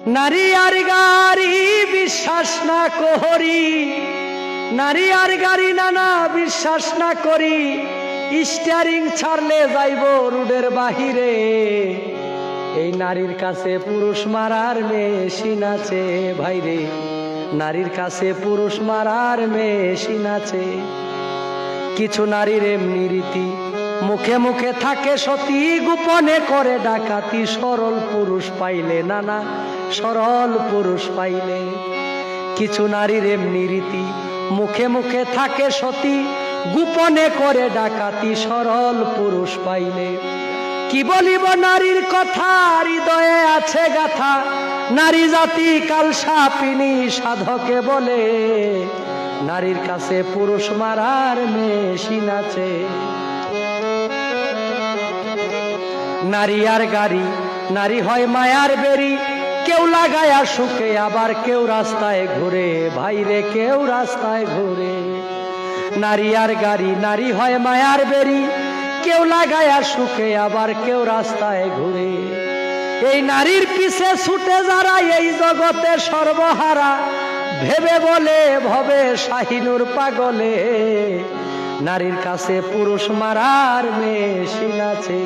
নারী আর গাড়ি বিশ্বাস না করি, নারী আর গাড়ি নানা বিশ্বাস না করি, স্টিয়ারিং ছাড়লে যাইব রোডের বাহিরে। এই নারীর কাছে পুরুষ মারার মেশিন আছে ভাইরে, নারীর কাছে পুরুষ মারার মেশিন আছে। কিছু নারীর এমনি রীতি, মুখে মুখে থাকে সতী, গোপনে করে ডাকাতি, সরল পুরুষ পাইলে নানা সরল পুরুষ পাইলে। কিছু নারীর এমনি রীতি, মুখে মুখে থাকে সতী, গোপনে করে ডাকাতি, সরল পুরুষ পাইলে। কি বলিব নারীর কথা, হৃদয়ে আছে গাথা, নারী জাতি কালসাপিনী সাধকে বলে। নারীর কাছে পুরুষ মারার মেশিন আছে। নারী আর গাড়ি, নারী হয় মায়ার বেরি, কেউ লাগায়া সুখে আবার কেউ রাস্তায় ঘুরে ভাইরে, কেউ রাস্তায় ঘুরে। নারী আর গাড়ি, নারী হয় মায়ার বেরি, কেউ লাগায়া সুখে আবার কেউ রাস্তায় ঘুরে। এই নারীর পিছে ছুটে যারা এই জগতে সর্বহারা, ভেবে বলে ভবে শাহিনুর পাগলে। নারীর কাছে পুরুষ মারার মেশিন আছে।